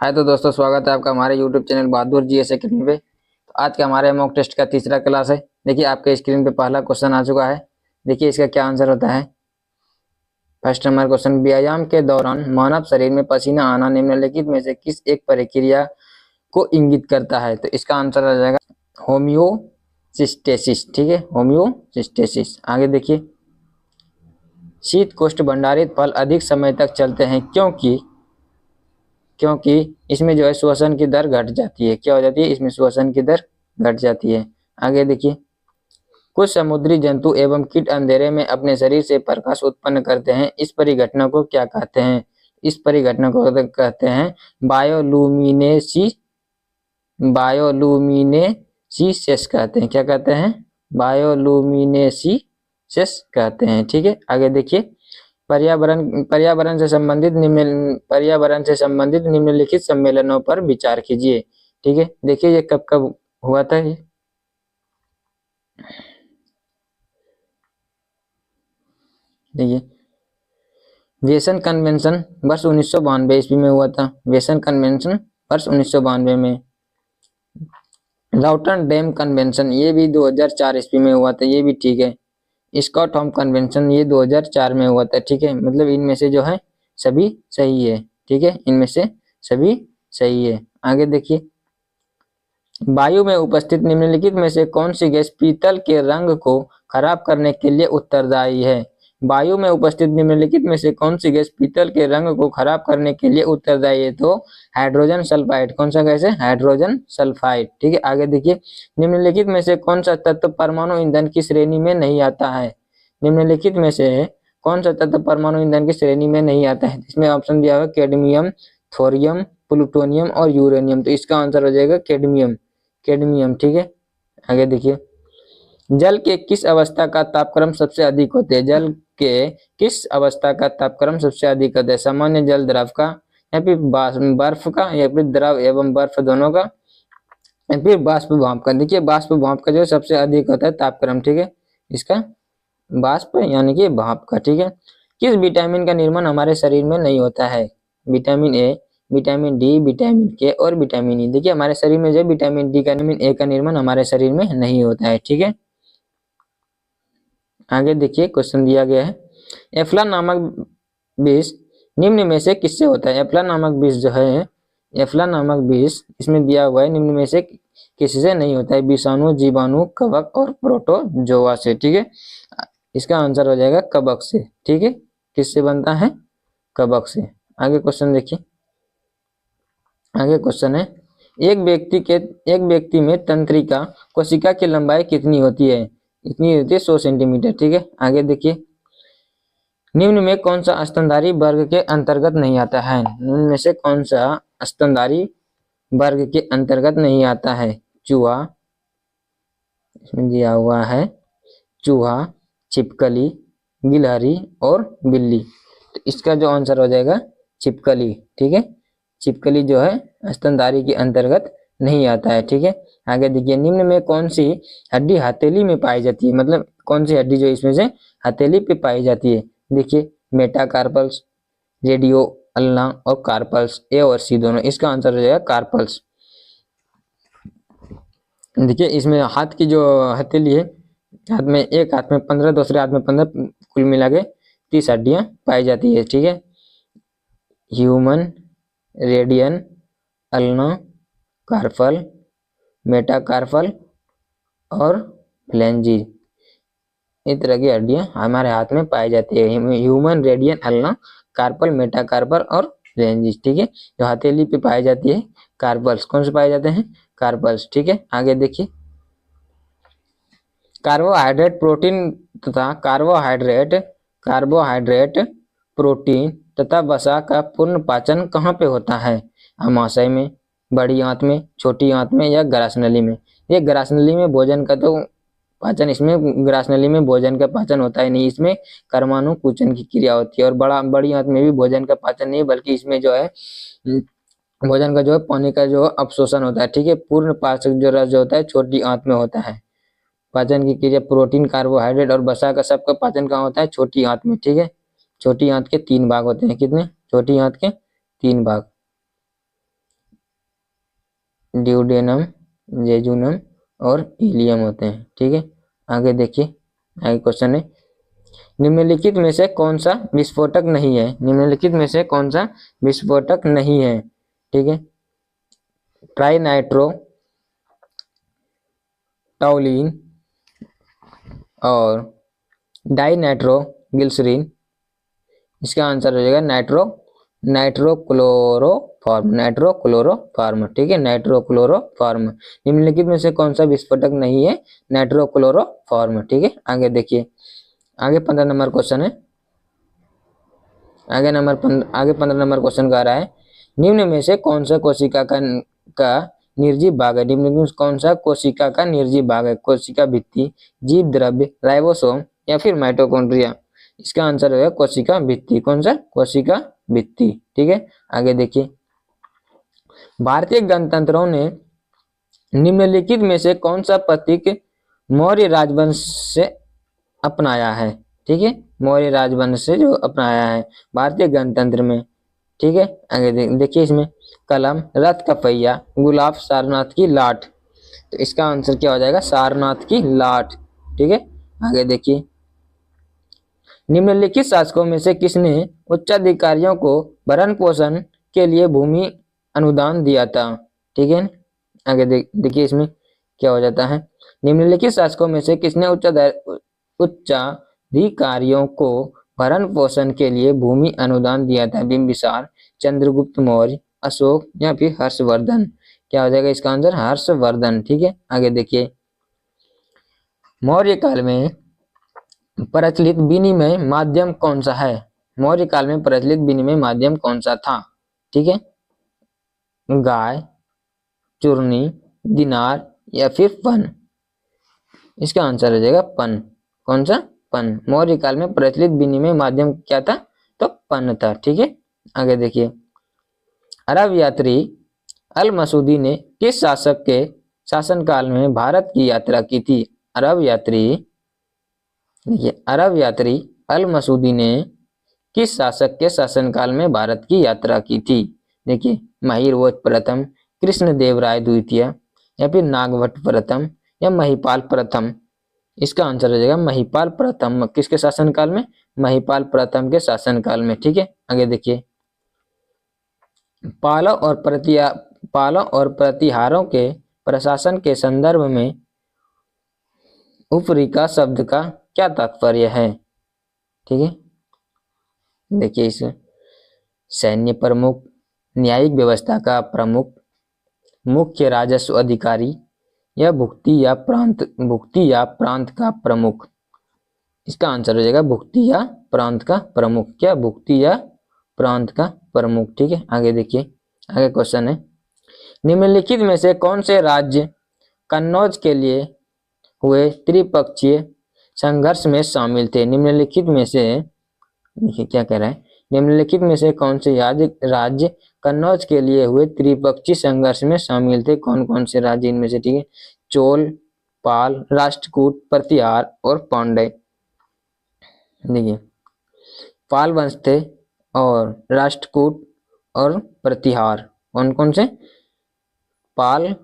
हाय तो दोस्तों, स्वागत है आपका हमारे यूट्यूब चैनल बहादुर जीएस एकेडमी पे। तो आज का हमारे मॉक टेस्ट का तीसरा क्लास है। देखिए आपके स्क्रीन पे पहला क्वेश्चन आ चुका है। देखिए इसका क्या आंसर होता है। फर्स्ट नंबर क्वेश्चन, व्यायाम के दौरान मानव शरीर में पसीना आना निम्नलिखित में से किस एक प्रक्रिया को इंगित करता है। तो इसका आंसर आ जाएगा होम्योसिस्टेसिस। ठीक है, होम्योसिस्टेसिस। आगे देखिए, शीत कोष्ठ भंडारित फल अधिक समय तक चलते हैं क्योंकि इसमें जो है श्वसन की दर घट जाती है। क्या हो जाती है, इसमें श्वसन की दर घट जाती है। आगे देखिए, कुछ समुद्री जंतु एवं कीट अंधेरे में अपने शरीर से प्रकाश उत्पन्न करते हैं। इस परिघटना को क्या कहते हैं। इस परिघटना को कहते हैं बायोलुमिनेसिस कहते हैं। क्या कहते हैं, बायोलुमिनेसिस कहते हैं। ठीक है, आगे देखिए, पर्यावरण से संबंधित निम्नलिखित सम्मेलनों पर विचार कीजिए। ठीक है, देखिए ये कब कब हुआ था। ये देखिए, वेसन कन्वेंशन वर्ष 1992 ईस्वी में हुआ था। वेसन कन्वेंशन वर्ष 1992 में। रॉटरडैम कन्वेंशन ये भी 2004 ईस्वी में हुआ था। ये भी ठीक है। स्टॉकहोम कन्वेंशन ये 2004 में हुआ था। ठीक है, मतलब इनमें से जो है सभी सही है। ठीक है, इनमें से सभी सही है। आगे देखिए, वायु में उपस्थित निम्नलिखित में से कौन सी गैस पीतल के रंग को खराब करने के लिए उत्तरदायी है। वायु में उपस्थित निम्नलिखित में से कौन सी गैस पीतल के रंग को खराब करने के लिए उत्तरदायी है। तो हाइड्रोजन सल्फाइड। कौन सा गैस है, हाइड्रोजन सल्फाइड। ठीक है, आगे देखिए, निम्नलिखित में से कौन सा तत्व परमाणु ईंधन की श्रेणी में नहीं आता है। निम्नलिखित में से कौन सा तत्व परमाणु ईंधन की श्रेणी में नहीं आता है। इसमें ऑप्शन दिया हुआ कैडमियम, थोरियम, प्लूटोनियम और यूरेनियम। तो इसका आंसर हो जाएगा कैडमियम। ठीक है, आगे देखिए, जल के किस अवस्था का तापक्रम सबसे अधिक होता है। जल के किस अवस्था का तापक्रम सबसे अधिक होता है। सामान्य जल, द्रव का, या फिर बर्फ का, या फिर द्रव एवं बर्फ दोनों का, या फिर बाष्प भाप का। देखिए बाष्प भाप का जो सबसे अधिक होता है तापक्रम। ठीक है, इसका बाष्प यानी कि भाप का। ठीक है, किस विटामिन का निर्माण हमारे शरीर में नहीं होता है। Vitamin A, vitamin D, vitamin के और विटामिन ई। देखिए हमारे शरीर में जो विटामिन डी का, विटामिन ए का निर्माण हमारे शरीर में नहीं होता है। ठीक है, आगे देखिए, क्वेश्चन दिया गया है, एफ्ला नामक विष निम्न में से किससे होता है। एफ्ला नामक विष जो है, एफ्ला नामक विष इसमें दिया हुआ है निम्न में से किससे नहीं होता है। विषाणु, जीवाणु, कवक और प्रोटोजोआ से। ठीक है, इसका आंसर हो जाएगा कवक से। ठीक है, किससे बनता है, कवक से। आगे क्वेश्चन देखिए, आगे क्वेश्चन है, एक व्यक्ति में तंत्रिका कोशिका की लंबाई कितनी होती है। इतनी होती है 100 सेंटीमीटर। ठीक है, आगे देखिए, निम्न में कौन सा स्तनधारी वर्ग के अंतर्गत नहीं आता है। निम्न में से कौन सा स्तनधारी वर्ग के अंतर्गत नहीं आता है। चूहा, इसमें दिया हुआ है चूहा, छिपकली, गिलहरी और बिल्ली। तो इसका जो आंसर हो जाएगा छिपकली। ठीक है, छिपकली जो है स्तनधारी के अंतर्गत नहीं आता है। ठीक है, आगे देखिए, निम्न में कौन सी हड्डी हथेली में पाई जाती है। मतलब कौन सी हड्डी जो इसमें से हथेली पे पाई जाती है। देखिए मेटाकार्पल्स, रेडियो अल्ना और कार्पल्स, ए और सी दोनों। इसका आंसर हो जाएगा कार्पल्स। देखिए इसमें हाथ की जो हथेली है, एक हाथ में 15, दूसरे हाथ में 15, कुल मिला के 30 हड्डियां पाई जाती है। ठीक है, human, radian, ulna, carpal, metacarpal और फ्लेंजिज, इस तरह की हड्डियां हमारे हाथ में पाई जाती है। Human, radian, ulna, carpal, metacarpal और फ्लेंजिज। ठीक है, जो हथेली पे पाई जाती है कार्पल्स। कौन से पाए जाते हैं, कार्पल्स। ठीक है, आगे देखिए, कार्बोहाइड्रेट प्रोटीन तथा वसा का पूर्ण पाचन कहाँ पे होता है। आमाशय में, बड़ी आंत में, छोटी आंत में या ग्रासनली में। ये ग्रासनली में भोजन का तो पाचन, इसमें ग्रासनली में भोजन का पाचन होता है नहीं। इसमें कर्माणु कुचन की क्रिया होती है। और बड़ी आंत में भी भोजन का पाचन नहीं, बल्कि इसमें जो है भोजन का जो है पानी का जो अवशोषण होता है। ठीक है, पूर्ण पाचक जो रस जो होता है छोटी आंत में होता है। पाचन की क्रिया प्रोटीन, कार्बोहाइड्रेट और वसा का सबका पाचन कहाँ होता है, छोटी आंत में। ठीक है, छोटी आंत के 3 भाग होते हैं। कितने, छोटी आंत के 3 भाग। ड्यूडेनम, जेजुनम और हीलियम होते हैं। ठीक है, आगे देखिए, आगे क्वेश्चन है, निम्नलिखित में से कौन सा विस्फोटक नहीं है? निम्नलिखित में से कौन सा विस्फोटक नहीं है? ठीक है, ट्राई नाइट्रो, टाउलिन और डाई नाइट्रो ग्लिसरीन। इसका आंसर हो जाएगा नाइट्रोक्लोरोफॉर्म। ठीक है, नाइट्रोक्लोरोफॉर्म। निम्नलिखित में से कौन सा विस्फोटक नहीं है? नाइट्रोक्लोरोफॉर्म। ठीक है, आगे देखिए, आगे 15 नंबर क्वेश्चन है। आगे 15 नंबर क्वेश्चन का आ रहा है, निम्न में से कौन सा कोशिका का निर्जीव भाग है? निम्न में कौन सा कोशिका का निर्जीव भाग है? कोशिका भित्ति, जीव द्रव्य, राइबोसोम या फिर माइटोकॉन्ड्रिया। इसका आंसर होगा कोशिका भित्ति। कौन सा? कोशिका भित्ति। ठीक है, आगे देखिए, भारतीय गणतंत्रों ने निम्नलिखित में से कौन सा प्रतीक मौर्य राजवंश से अपनाया है? ठीक है, मौर्य राजवंश से जो अपनाया है भारतीय गणतंत्र में। ठीक है, आगे देखिए, इसमें कलम, रथ का पहिया, गुलाब, सारनाथ की लाठ। तो इसका आंसर क्या हो जाएगा? सारनाथ की लाठ। ठीक है, आगे देखिए, निम्नलिखित शासकों में से किसने उच्चाधिकारियों को भरण पोषण के लिए भूमि अनुदान दिया था? ठीक है, आगे देखिए, इसमें क्या हो जाता है, निम्नलिखित शासकों में से किसने उच्चाधिकारियों को भरण पोषण के लिए भूमि अनुदान दिया था? बिंबिसार, चंद्रगुप्त मौर्य, अशोक या फिर हर्षवर्धन। क्या हो जाएगा इसका आंसर? हर्षवर्धन। ठीक है, आगे देखिए, मौर्य काल में प्रचलित विनिमय माध्यम कौन सा है? मौर्य काल में प्रचलित विनिमय माध्यम कौन सा था? ठीक है, गाय, चूर्णी, दिनार या फिर पन। इसका आंसर हो जाएगा पन। कौन सा? पन। मौर्य काल में प्रचलित विनिमय माध्यम क्या था? तो पन था। ठीक है, आगे देखिए, अरब यात्री अल मसूदी ने किस शासक के शासनकाल में भारत की यात्रा की थी? अरब यात्री अल मसूदी ने किस शासक के शासनकाल में भारत की यात्रा की थी? देखिए, महिरभोज प्रथम, कृष्णदेवराय द्वितीय या फिर नागभट्ट प्रथम या महिपाल प्रथम। इसका आंसर हो जाएगा महिपाल प्रथम। किसके शासनकाल में? महिपाल प्रथम के शासनकाल में। ठीक है, आगे देखिए, पालों और प्रतिहारों के प्रशासन के संदर्भ में उपरिका शब्द का क्या तात्पर्य है? ठीक है, देखिए, इस सैन्य प्रमुख, न्यायिक व्यवस्था का प्रमुख, मुख्य राजस्व अधिकारी या भुक्ति या प्रांत का प्रमुख। इसका आंसर हो जाएगा भुक्ति या प्रांत का प्रमुख। क्या? भुक्ति या प्रांत का प्रमुख। ठीक है, आगे देखिए, आगे क्वेश्चन है, निम्नलिखित में से कौन से राज्य कन्नौज के लिए हुए त्रिपक्षीय संघर्ष में शामिल थे? निम्नलिखित में से, देखिए क्या कह रहा है, निम्नलिखित में से कौन से राज्य कन्नौज के लिए हुए त्रिपक्षीय संघर्ष में शामिल थे? कौन कौन से राज्य इनमें से? ठीक है, चोल, पाल, राष्ट्रकूट, प्रतिहार और पांड्य। देखिए, पाल वंश थे और राष्ट्रकूट और प्रतिहार। कौन कौन से? पाल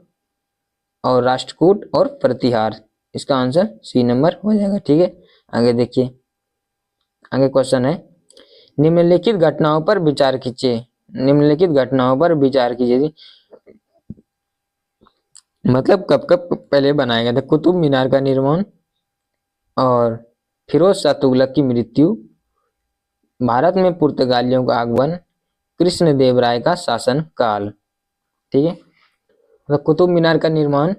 और राष्ट्रकूट और प्रतिहार। इसका आंसर सी नंबर हो जाएगा। ठीक है, आगे देखिए, आगे क्वेश्चन है, निम्नलिखित घटनाओं पर विचार कीजिए। निम्नलिखित घटनाओं पर विचार कीजिए, मतलब कब कब पहले बनाया गया था? कुतुब मीनार का निर्माण और फिरोज शाह तुगलक की मृत्यु, भारत में पुर्तगालियों का आगमन, कृष्णदेवराय का शासन काल। ठीक है, तो कुतुब मीनार का निर्माण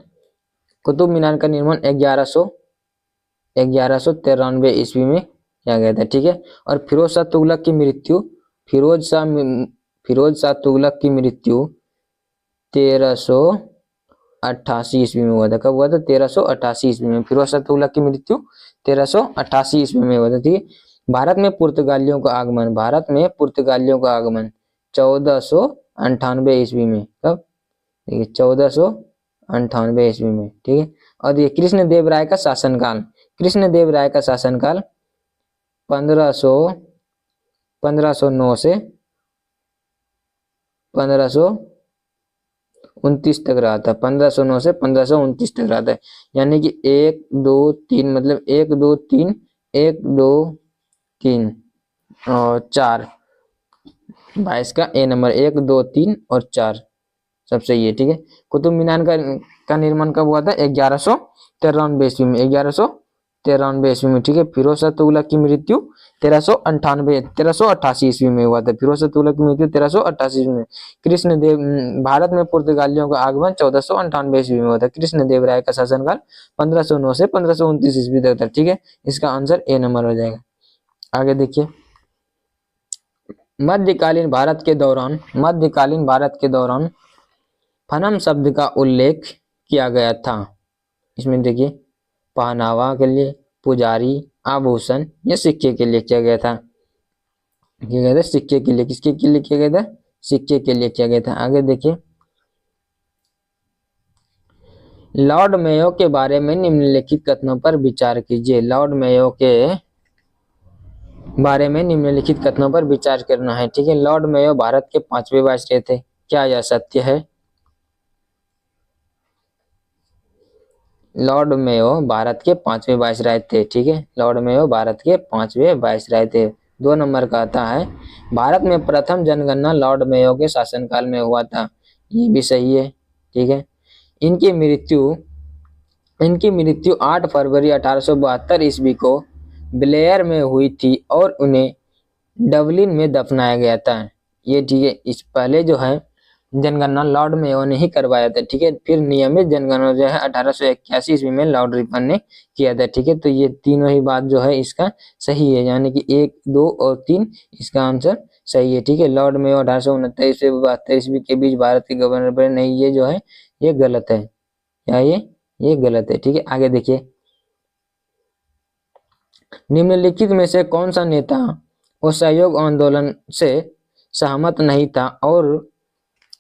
1193 ईस्वी में किया गया था। ठीक है, और फिरोज शाह तुगलक की मृत्यु 1388 ईस्वी में हुआ था। कब हुआ था? 1388 ईस्वी में फिरोज शाह तुगलक की मृत्यु 1388 ईस्वी में हुआ था। ठीक है, भारत में पुर्तगालियों का आगमन 1498 ईस्वी में। कब? देखिए, 1498 ईस्वी में। ठीक है, और ये कृष्णदेवराय का शासनकाल 1509 से 1529 तक रहा था, 1509 से 1529 तक रहा था। यानी कि 1 2 3 मतलब 1 2 3 1 2 3 और 4, 22 का ए नंबर 1 2 3 और 4 सब सही है। ठीक है, कुतुब मीनार का निर्माण कब हुआ था? 1193 ईस्वी में, 1193 ईस्वी में। ठीक है, फिरोज शाह तुगलक की मृत्यु 1388 ईस्वी में हुआ था। फिरोज शाह तुगलक की मृत्यु 1388 ईस्वी में। कृष्णदेव भारत में पुर्तगालियों का आगमन 1498 ईस्वी में हुआ था। कृष्णदेव राय का शासनकाल 1509 से 1529 ईस्वी तक था। ठीक है, इसका आंसर ए नंबर हो जाएगा। आगे देखिए, मध्यकालीन भारत के दौरान फनम शब्द का उल्लेख किया गया था। इसमें देखिए, पहनावा के लिए, पुजारी, आभूषण या सिक्के के लिए किया गया था। सिक्के के लिए, किसके के लिए किया गया था? सिक्के के लिए किया गया था। आगे देखिए, लॉर्ड मेयो के बारे में निम्नलिखित कथनों पर विचार कीजिए। लॉर्ड मेयो के बारे में निम्नलिखित कथनों पर विचार करना है। ठीक है, लॉर्ड मेयो भारत के 5वें वायसराय थे। क्या यह सत्य है? लॉर्ड मेयो भारत के 5वें वायसराय थे। ठीक है, लॉर्ड मेयो भारत के 5वें वायसराय थे। 2 नंबर का आता है, भारत में प्रथम जनगणना लॉर्ड मेयो के शासनकाल में हुआ था। ये भी सही है। ठीक है, इनकी मृत्यु 8 फरवरी 1872 ईस्वी को ब्लेयर में हुई थी और उन्हें डबलिन में दफनाया गया था। ये ठीक है, इस पहले जो है जनगणना लॉर्ड मेयो ने ही करवाया था। ठीक है, फिर नियमित जनगणना जो है 1881 ईस्वी में लॉर्ड रिपन ने किया था। ठीक है, तो ये तीनों ही बात जो है इसका सही है, यानी कि 1 2 और 3 इसका आंसर सही है। ठीक है, लॉर्ड मेयो 1869 से 72 ईस्वी के बीच भारत के गवर्नर बने, नहीं ये जो है ये गलत है। क्या ये गलत है। ठीक है, आगे देखिए, निम्नलिखित में से कौन सा नेता असहयोग आंदोलन से सहमत नहीं था और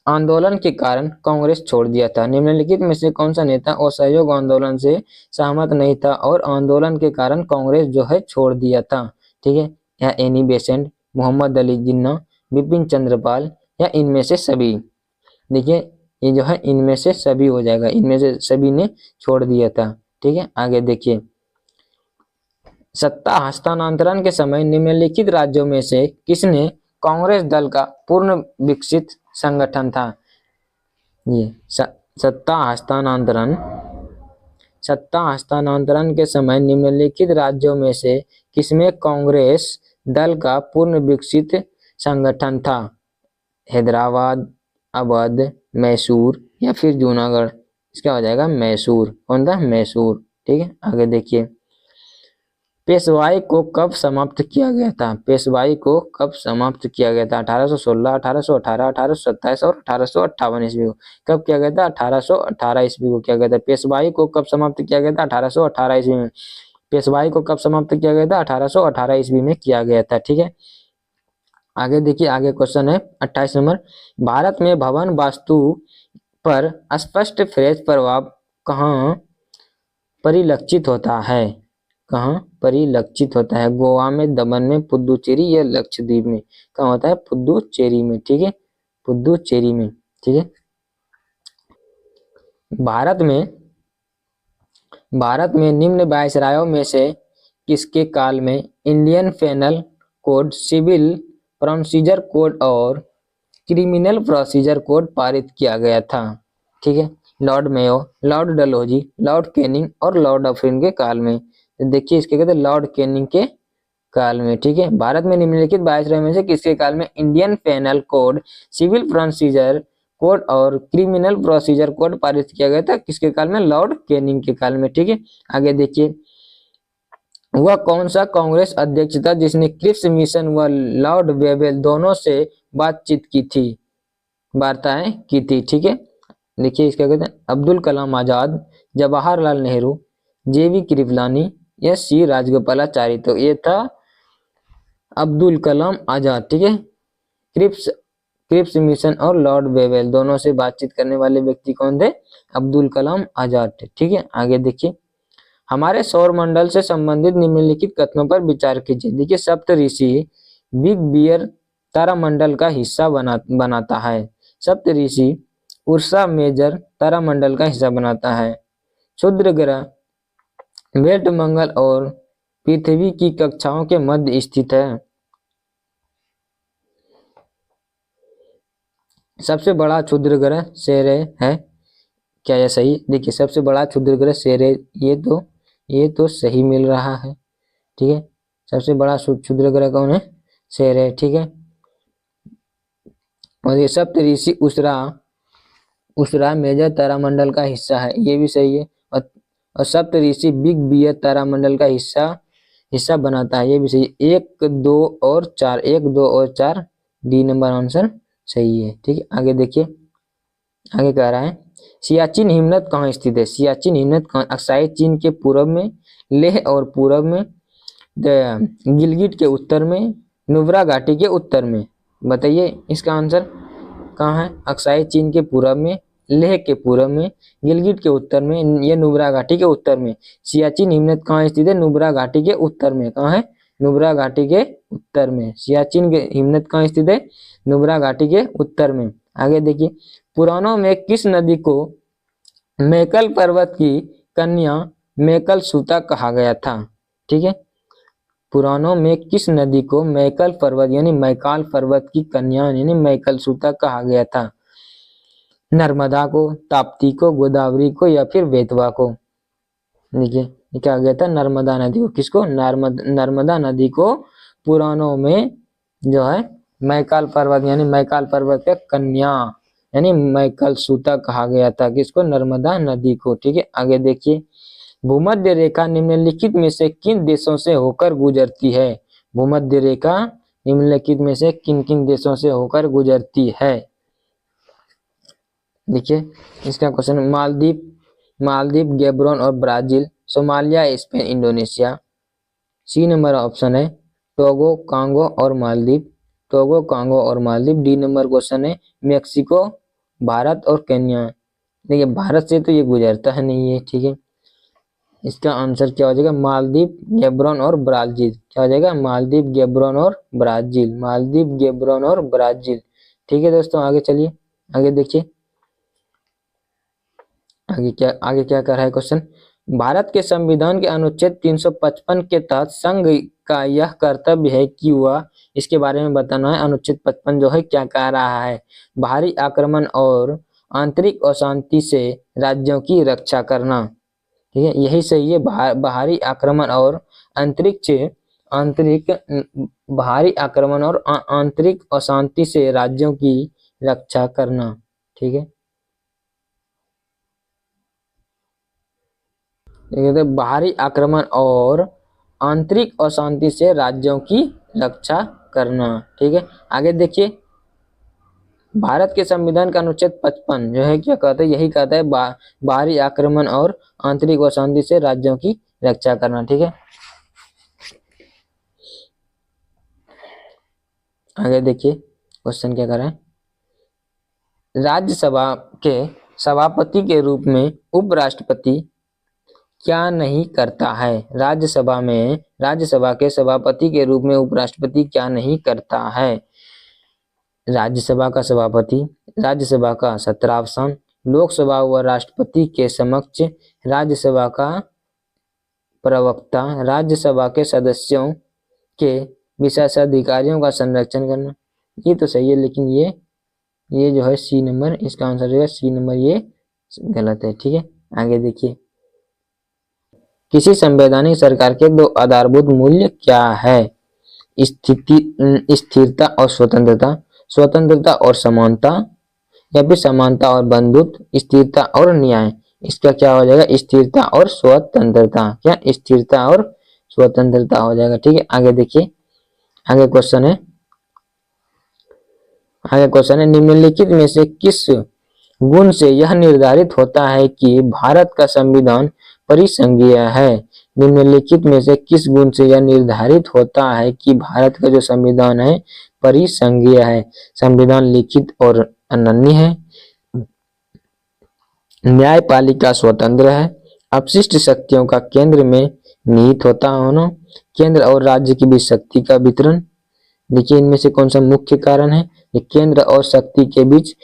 आंदोलन के कारण कांग्रेस छोड़ दिया था? निम्नलिखित में से कौन सा नेता असहयोग आंदोलन से सहमत नहीं था और आंदोलन के कारण कांग्रेस जो है छोड़ दिया था? ठीक है, या एनी बेसेंट, मोहम्मद अली जिन्ना, बिपिन चंद्रपाल या इनमें से सभी? देखिए, ये जो है इनमें से सभी हो जाएगा, इनमें से सभी ने छोड़ दिया था। ठीक है, आगे देखिए, सत्ता हस्तांतरण के समय निम्नलिखित राज्यों में से किसने कांग्रेस दल का पूर्ण विकसित संगठन था? ये सत्ता हस्तांतरण के समय निम्नलिखित राज्यों में से किसमें कांग्रेस दल का पूर्ण विकसित संगठन था? हैदराबाद, अवध, मैसूर या फिर जूनागढ़? इसका हो जाएगा मैसूर। कौन था? मैसूर। ठीक है, आगे देखिए, पेशवाई को कब समाप्त किया गया था? पेशवाई को कब समाप्त किया गया था? 1816, 1818, 1827 और 1858 ईस्वी को कब किया गया था? 1818 ईस्वी को किया गया था। पेशवाई को कब समाप्त किया गया था? 1818 ईस्वी में। पेशवाई को कब समाप्त किया गया था? 1818 ईस्वी में किया गया था। ठीक है, आगे देखिए, आगे क्वेश्चन है 28 नंबर, भारत में भवन वास्तु पर स्पष्ट फ्रेज प्रभाव कहाँ परिलक्षित होता है? कहाँ परिलक्षित होता है? गोवा में, दमन में, पुदुचेरी या लक्षद्वीप में? कहाँ होता है? पुदुचेरी में। ठीक है, पुदुचेरी में। ठीक है, भारत में निम्न वायसरायों में से किसके काल में Indian penal code, civil procedure code और क्रिमिनल प्रोसीजर कोड पारित किया गया था? ठीक है, Lord Mayo, Lord Dalhousie, Lord Canning और लॉर्ड डफरिन के काल में। तो देखिए, इसके कहते हैं लॉर्ड कैनिंग के काल में। ठीक है, भारत में निम्नलिखित वायसराय में से किसके काल में Indian penal code, civil procedure code और क्रिमिनल प्रोसीजर कोड पारित किया गया था? किसके काल में? लॉर्ड कैनिंग के काल में। ठीक है, आगे देखिए, वह कौन सा कांग्रेस अध्यक्ष था जिसने क्रिप्स मिशन व लॉर्ड वेवेल दोनों से बातचीत की थी, वार्ताएं की थी? ठीक है, देखिए, इसका कहते हैं अब्दुल कलाम आजाद, जवाहरलाल नेहरू, जेवी कृपलानी या सी राजगोपालाचारी? तो ये था अब्दुल कलाम आजाद। ठीक है, क्रिप्स मिशन और लॉर्ड वेवेल दोनों से बातचीत करने वाले व्यक्ति कौन थे? अब्दुल कलाम आजाद थे। ठीक है, आगे देखिए, हमारे सौर मंडल से संबंधित निम्नलिखित कथनों पर विचार कीजिए। देखिए, सप्तऋषि बिग बियर तारामंडल का हिस्सा बनाता है। सप्तऋषि उर्सा मेजर तारामंडल का हिस्सा बनाता है। क्षुद्र ग्रह बेल्ट मंगल और पृथ्वी की कक्षाओं के मध्य स्थित है। सबसे बड़ा क्षुद्र ग्रह सेरे है। क्या यह सही? देखिए सबसे बड़ा क्षुद्र ग्रह सेरे, ये तो सही मिल रहा है। ठीक है, सबसे बड़ा क्षुद्र ग्रह कौन है? सेरे। ठीक है, और ये सप्तऋषि उसरा मेजर तारामंडल का हिस्सा है, ये भी सही है। और सप्तऋषि बिग बियर तारामंडल का हिस्सा बनाता है, ये भी सही है। 1, 2 और 4 डी नंबर आंसर सही है। ठीक है, आगे देखिए, आगे कह रहा है सियाचिन हिमनद कहाँ स्थित है? सियाचिन हिमनद अक्साई चीन के पूर्व में, लेह और पूर्व में, गिलगिट के उत्तर में, नुब्रा घाटी के उत्तर में। बताइए इसका आंसर कहाँ है? अक्साई चीन के पूर्व में, लेह के पूर्व में, गिलगिट के उत्तर में, ये नुब्रा घाटी के उत्तर में। सियाचिन हिमनद कहाँ स्थित है? नुब्रा घाटी के उत्तर में। कहाँ है? नुब्रा घाटी के उत्तर में। सियाचिन के हिमनद कहाँ स्थित है? नुब्रा घाटी के उत्तर में। आगे देखिए, पुराणों में किस नदी को मैकल पर्वत की कन्या मैकल सूता कहा गया था? ठीक है, पुराणों में किस नदी को मैकल पर्वत यानी मैकाल पर्वत की कन्या यानी मैकल सूता कहा गया था? नर्मदा को, ताप्ती को, गोदावरी को या फिर बेतवा को? देखिए ये क्या गया था? नर्मदा नदी को। किसको? नर्मदा नदी को पुराणों में जो है मैकाल पर्वत यानी मैकाल पर्वत का कन्या यानी मैकल सूता कहा गया था। किसको? नर्मदा नदी को। ठीक है, आगे देखिए, भूमध्य रेखा निम्नलिखित में से किन देशों से होकर गुजरती है? भूमध्य रेखा निम्नलिखित में से किन किन देशों से होकर गुजरती है? देखिए इसका क्वेश्चन, मालदीव, गैब्रोन और Brazil, Somalia, Spain, Indonesia. C number option है टोगो, कांगो और मालदीव। टोगो, कांगो और मालदीव। डी नंबर क्वेश्चन है मेक्सिको, भारत और केन्या। देखिए भारत से तो ये गुजरता है नहीं है। ठीक है, इसका आंसर क्या हो जाएगा? मालदीव, गैब्रोन और ब्राजील। क्या हो जाएगा? मालदीव, गैब्रोन और ब्राजील। मालदीव, गैब्रोन और ब्राजील। ठीक है दोस्तों, आगे चलिए, आगे देखिए, आगे क्या कर रहा है क्वेश्चन। भारत के संविधान के अनुच्छेद 355 के तहत संघ का यह कर्तव्य है कि वह, इसके बारे में बताना है। अनुच्छेद 55 जो है क्या कह रहा है? बाहरी आक्रमण और आंतरिक अशांति से राज्यों की रक्षा करना। ठीक है, यही सही है। बाहरी आक्रमण और बाहरी आक्रमण और आंतरिक अशांति से राज्यों की रक्षा करना। ठीक है, तो बाहरी आक्रमण और आंतरिक अशांति से राज्यों की रक्षा करना। ठीक है, आगे देखिए, भारत के संविधान का अनुच्छेद 55 जो है क्या कहता है? यही कहता है बाहरी आक्रमण और आंतरिक अशांति से राज्यों की रक्षा करना। ठीक है, आगे देखिए क्वेश्चन क्या कर रहा है। राज्यसभा के सभापति के रूप में उपराष्ट्रपति क्या नहीं करता है? राज्यसभा के सभापति के रूप में उपराष्ट्रपति क्या नहीं करता है? राज्यसभा का सभापति, राज्यसभा का सत्रावसान, लोकसभा व राष्ट्रपति के समक्ष राज्यसभा का प्रवक्ता, राज्यसभा के सदस्यों के विशेषाधिकारियों का संरक्षण करना। ये तो सही है, लेकिन ये जो है सी नंबर, इसका आंसर रहेगा सी नंबर, ये गलत है। ठीक है, आगे देखिए, किसी संवैधानिक सरकार के दो आधारभूत मूल्य क्या है? स्थिरता और स्वतंत्रता, स्वतंत्रता और समानता, या फिर समानता और बंधुत्व, स्थिरता और न्याय। इसका क्या हो जाएगा? स्थिरता और स्वतंत्रता। क्या? स्थिरता और स्वतंत्रता हो जाएगा। ठीक है, आगे देखिए, आगे क्वेश्चन है निम्नलिखित में से किस गुण से यह निर्धारित होता है कि भारत का संविधान परिसंघीय है? निम्नलिखित में से किस गुण से यह निर्धारित होता है कि भारत का जो संविधान है परिसंघीय है? संविधान लिखित और अनन्य है, न्यायपालिका स्वतंत्र है, अपशिष्ट शक्तियों का केंद्र में निहित होता होना, केंद्र और राज्य के बीच शक्ति का वितरण। देखिए इनमें से कौन सा मुख्य कारण है? ये केंद्र और शक्ति के बीच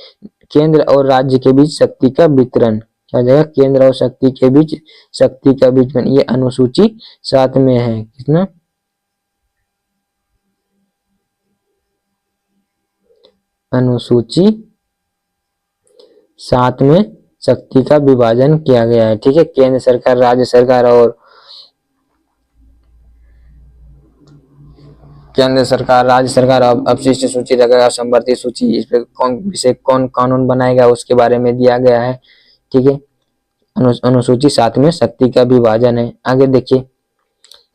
केंद्र और राज्य के बीच शक्ति का वितरण, क्या हो जाएगा, केंद्र और शक्ति के बीच शक्ति का वितरण, ये अनुसूची 7 में है। कितना, अनुसूची 7 में शक्ति का विभाजन किया गया है। ठीक है, केंद्र सरकार, राज्य सरकार और केंद्र सरकार, राज्य सरकार अपशिष्ट सूची रखेगा, संवर्ती सूची, इस पे कौन विषय कौन कानून बनाएगा उसके बारे में दिया गया है। ठीक है, अनुसूची 7 में शक्ति का विभाजन है। आगे देखिए,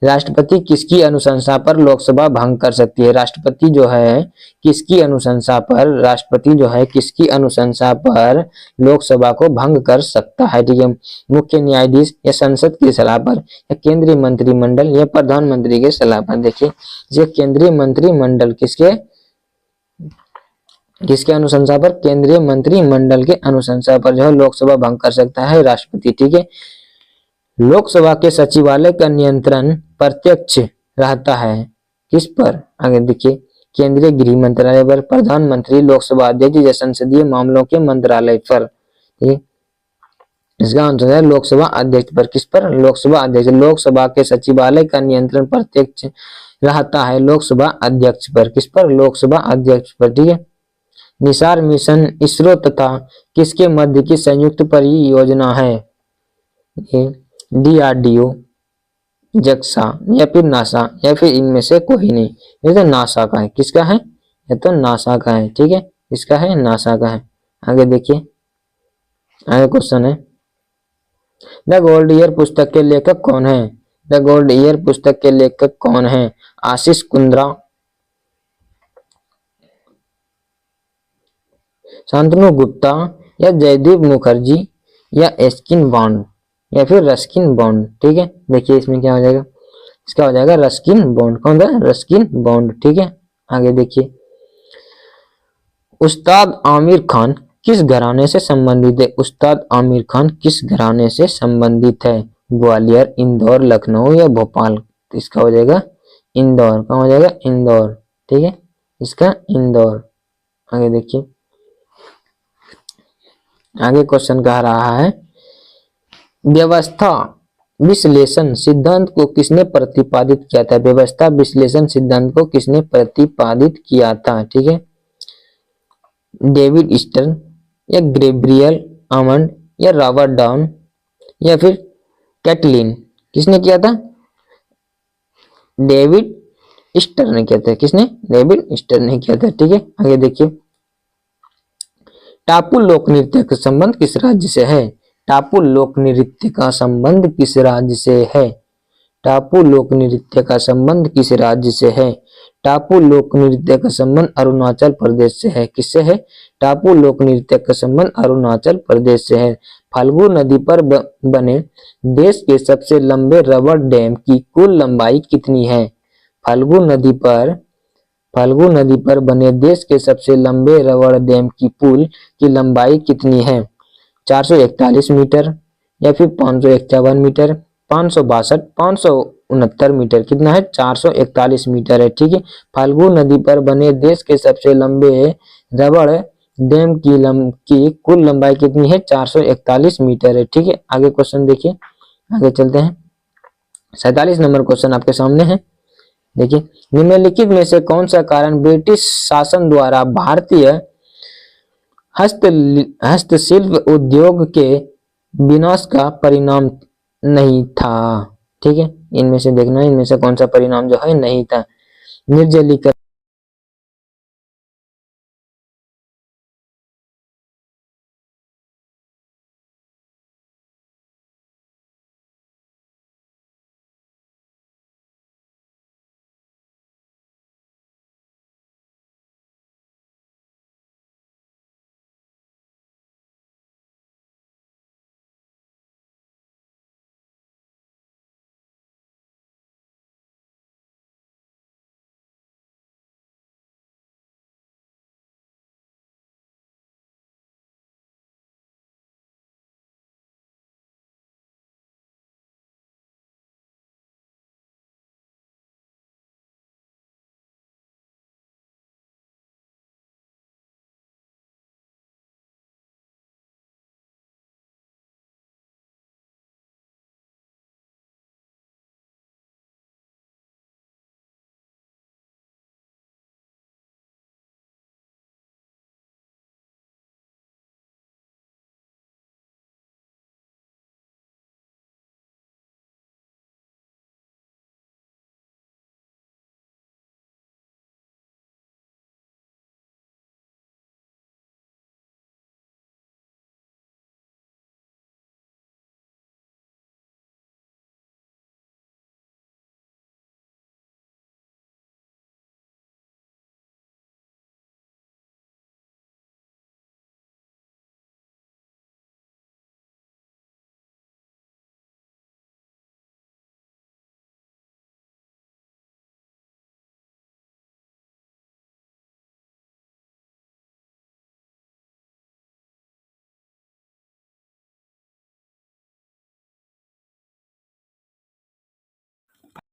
राष्ट्रपति किसकी अनुशंसा पर लोकसभा भंग कर सकती है? राष्ट्रपति जो है किसकी अनुशंसा पर, राष्ट्रपति जो है किसकी अनुशंसा पर लोकसभा को भंग कर सकता है? ठीक है, मुख्य न्यायाधीश या संसद की सलाह पर या केंद्रीय मंत्रिमंडल या प्रधानमंत्री के सलाह पर? देखिए, ये केंद्रीय मंत्रिमंडल किसके अनुशंसा पर? केंद्रीय मंत्रिमंडल के अनुशंसा पर जो है लोकसभा भंग कर सकता है राष्ट्रपति। ठीक है, लोकसभा के सचिवालय का नियंत्रण प्रत्यक्ष रहता है किस पर? आगे देखिए, केंद्रीय गृह मंत्रालय पर, प्रधानमंत्री, लोकसभा अध्यक्ष या संसदीय मामलों के मंत्रालय पर। ठीक, इसका आंसर है लोकसभा अध्यक्ष पर। किस पर? लोकसभा अध्यक्ष। लोकसभा के सचिवालय का नियंत्रण प्रत्यक्ष रहता है लोकसभा अध्यक्ष पर। किस पर? लोकसभा अध्यक्ष पर। ठीक है, निसार मिशन इसरो तथा किसके मध्य की संयुक्त परियोजना है? DRDO, जक्सा या फिर नासा या फिर इनमें से कोई नहीं। ये तो नासा का है। किसका है? ये तो नासा का है। ठीक है, इसका है, नासा का है। आगे देखिए, आगे क्वेश्चन है, द गोल्ड ईयर पुस्तक के लेखक कौन है? द गोल्ड ईयर पुस्तक के लेखक कौन है? आशीष कुंद्रा, शांतनु गुप्ता या जयदीप मुखर्जी या एस्किन बॉन्ड या फिर रस्किन बॉन्ड? ठीक है, देखिए इसमें क्या हो जाएगा, इसका हो जाएगा रस्किन बॉन्ड। कौन सा? Ruskin bond. ठीक है, आगे देखिए, उस्ताद आमिर खान किस घराने से संबंधित है? उस्ताद आमिर खान किस घराने से संबंधित है? ग्वालियर, इंदौर, लखनऊ या भोपाल? इसका हो जाएगा इंदौर। कहाँ हो जाएगा? इंदौर। ठीक है, इसका इंदौर। आगे देखिए, आगे क्वेश्चन कह रहा है, व्यवस्था विश्लेषण सिद्धांत को किसने प्रतिपादित किया था? व्यवस्था विश्लेषण सिद्धांत को किसने प्रतिपादित किया था? ठीक है, डेविड स्टर्न या गैब्रियल आमंड या रॉबर्ट डाउन या फिर कैटलिन? किसने किया था? डेविड स्टर्न ने किया था। किसने? डेविड स्टर्न ने किया था। ठीक है, आगे देखिए, टापू लोक नृत्य का संबंध किस राज्य से है? टापू लोक नृत्य का संबंध किस राज्य से है? टापू लोक नृत्य का संबंध किस राज्य से है? टापू लोक नृत्य का संबंध अरुणाचल प्रदेश से है। किससे है? टापू लोक नृत्य का संबंध अरुणाचल प्रदेश से है। फाल्गु नदी पर बने देश के सबसे लंबे रबर डैम की कुल लंबाई कितनी है? फाल्गु नदी पर बने देश के सबसे लंबे रबर डैम की पुल की लंबाई कितनी है? 441 मीटर या फिर 551 मीटर, 562, 569 मीटर? कितना है? 441 मीटर है। ठीक है, फाल्गु नदी पर बने देश के सबसे लंबे रबड़ डैम की कुल लंबाई कितनी है? 441 मीटर है। ठीक है, आगे क्वेश्चन देखिए, आगे चलते हैं। 47 नंबर क्वेश्चन आपके सामने है। देखिए, निम्नलिखित में से कौन सा कारण ब्रिटिश शासन द्वारा भारतीय हस्तशिल्प उद्योग के विनाश का परिणाम नहीं था? ठीक है, इनमें से देखना, इनमें से कौन सा परिणाम जो है नहीं था? निर्जलीकरण,